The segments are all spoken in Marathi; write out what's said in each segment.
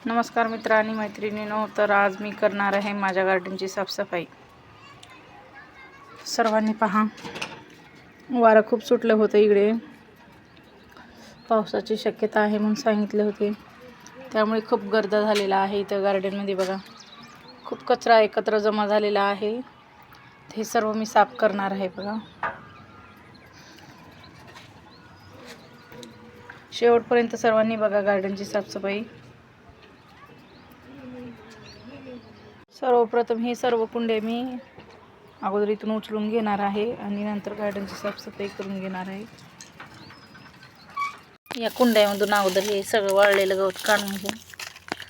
नमस्कार मित्र आणि मैत्रिणींनो, तर आज मी करणार आहे माझ्या गार्डनची साफसफाई। सर्वांनी पहा, वारं खूप सुटलं होतं, इकडे पावसाची शक्यता आहे म्हणून सांगितले होते, त्यामुळे खूप गर्द झालेला आहे। इथं गार्डनमध्ये बघा खूप कचरा एकत्र जमा झालेला आहे, हे सर्व मी साफ करणार आहे। बघा शेवटपर्यंत सर्वांनी बघा गार्डनची साफसफाई। सर्वप्रथम हे सर्व कुंडे मी अगोदर इथून उचलून घेणार आहे आणि नंतर गार्डनची साफसफाई करून घेणार आहे। या कुंड्यामधून अगोदर हे सगळं वाळलेलं गवत काढून घेऊ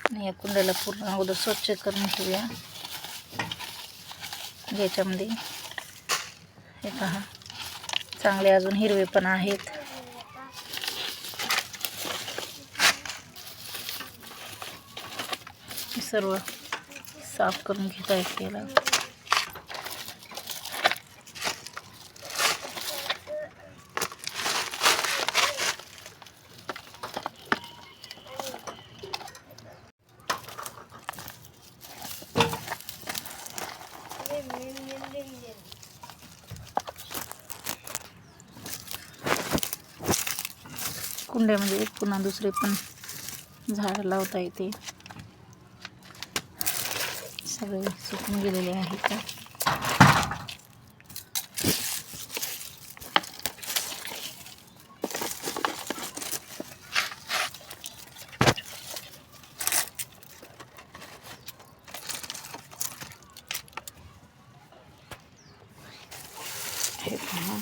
आणि या कुंड्याला पूर्ण अगोदर स्वच्छ करून घेऊया। याच्यामध्ये हे पहा, चांगले अजून हिरवे पण आहेत। सर्व साफ करून घेता येईल। कुंड्यामध्ये पुन्हा दुसरे पण झाड लावता येते, सगळे सुकून गेलेले आहेत। हे पहा,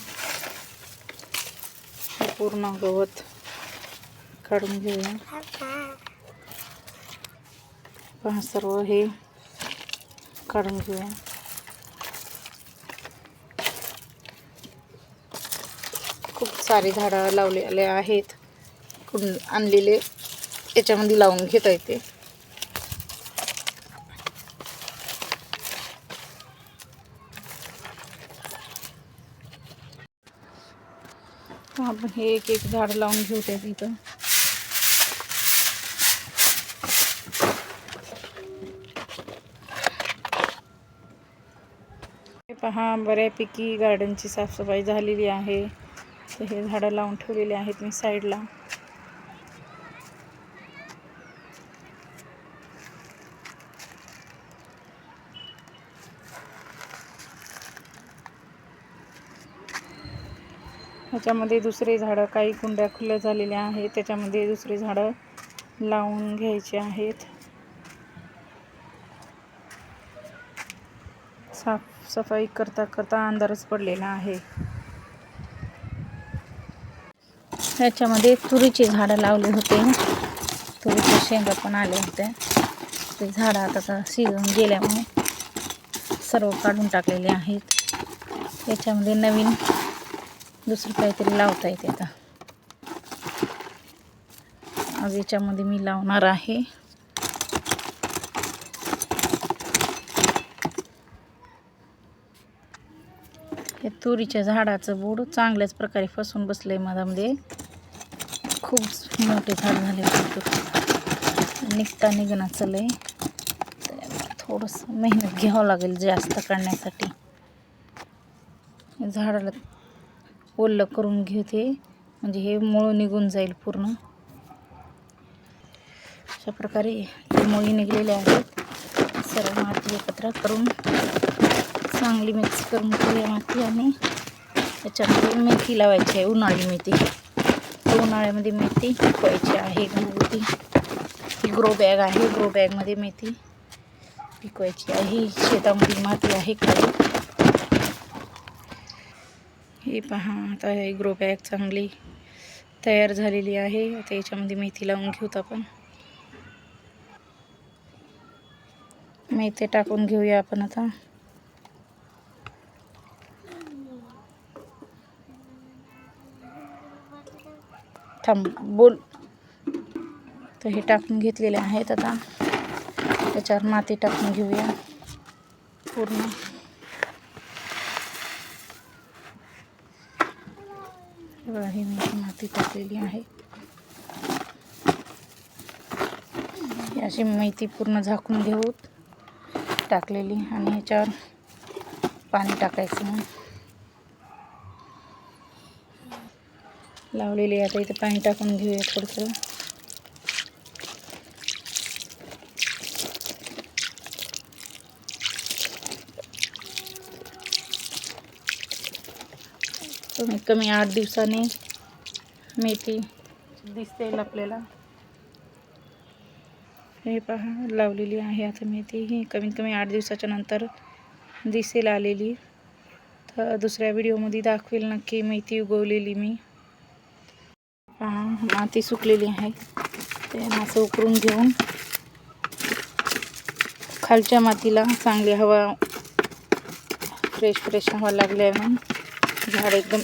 पूर्ण गवत काढून घेऊया। पहा, सर्व हे काढून घेऊया। खूप सारे झाडं लावलेले आहेत, कुंड आणलेले याच्यामध्ये लावून घेता येते। आपण हे एक एक झाड लावून घेऊ त्यात इथं। पहा, बऱ्यापैकी गार्डनची साफसफाई झालेली आहे। तर हे झाडं लावून ठेवलेले आहेत मी साईडला। ह्याच्यामध्ये दुसरे झाडं, काही कुंड्या खुल्या झालेल्या आहेत, त्याच्यामध्ये दुसरे झाडं लावून घ्यायचे आहेत। साफसफाई करता करता अंधारच पडलेला आहे। ह्याच्यामध्ये तुरीचे झाडं लावले होते, तुरीचे शेंगा पण आले होते। ते झाडं आता सीझन गेल्यामुळे सर्व काढून टाकलेले आहेत। याच्यामध्ये नवीन दुसरं काहीतरी लावता येते। आता आज याच्यामध्ये मी लावणार आहे हे तुरीच्या झाडाचं बुड चांगल्याच प्रकारे फसून बसलंय मधामध्ये। खूप मोठे झाड झाले होते, निघणं चाललंय, थोडंसं मेहनत घ्यावं लागेल जास्त काढण्यासाठी। झाडाला ओलं करून घेते म्हणजे हे मूळ निघून जाईल पूर्ण। अशा प्रकारे मुळी निघलेले आहेत। सर्व माती एकत्र करून चांगली मिक्स करून घेऊया माती आणि त्याच्यामध्ये मेथी लावायची आहे, उन्हाळी मेथी। उन्हाळ्यामध्ये मेथी पिकवायची आहे घरगुती। ही ग्रो बॅग आहे, ग्रो बॅगमध्ये मेथी पिकवायची आहे। शेतामध्ये माती आहे खाली। हे पहा, आता हे ग्रो बॅग चांगली तयार झालेली आहे। आता याच्यामध्ये मेथी लावून घेऊत आपण। मेथी टाकून घेऊया आपण आता। थांब बोल। तर हे टाकून घेतलेले आहेत। आता त्याच्यावर माती टाकून घेऊया पूर्ण। बघा, ही मी माती टाकलेली आहे। अशी मेथी पूर्ण झाकून घेऊ टाकलेली आणि ह्याच्यावर पाणी टाकायचं लावलेली. आता इथे पाणी टाकून घेऊया थोडंसं. कमीत कमी 8 दिवसांनी मेथी दिसते आपल्याला. हे पहा लावलेली आहे आता मेथी. ही कमीत कमी 8 दिवसाच्या नंतर दिसेल आलेली. तर दुसऱ्या व्हिडिओमध्ये दाखवेल नक्की मेथी उगवलेली मी. पहा माती सुकलेली आहे. ते असं उकरून घेऊन खालच्या मातीला चांगली हवा, फ्रेश हवा लागल्यावर झाड एकदम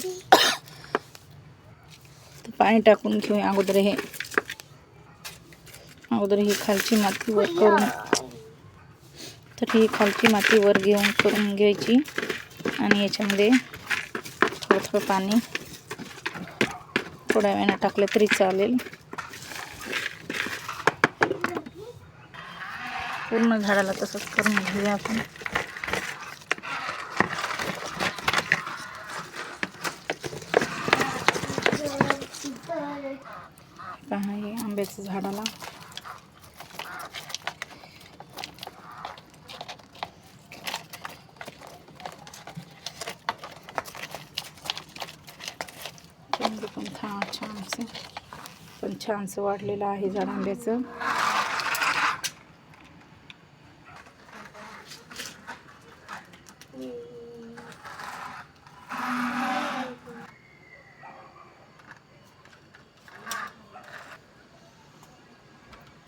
पाणी टाकून घेऊया. अगोदर ही खालची माती वर करून, तर ही खालची माती वर घेऊन करून घ्यायची आणि याच्यामध्ये थोडं पाणी थोड्या वेळाने टाकलं तरी चालेल. पूर्ण झाडाला तसंच करून घेऊया आपण. पहा हे आंब्याच्या झाडाला पण छानसं वाढलेलं आहे झाड आंब्याचं.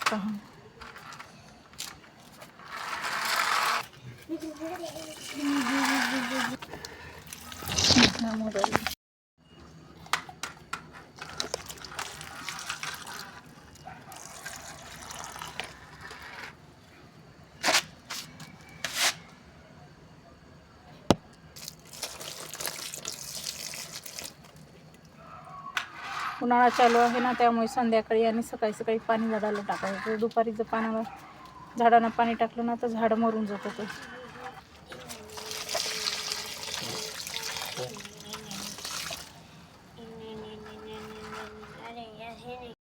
पहा उन्हाळा चालू आहे ना, त्यामुळे संध्याकाळी आणि सकाळी पाणी झाडाला टाकायचं. दुपारी जर झाडांना पाणी टाकलं ना तर झाड मरून जातं.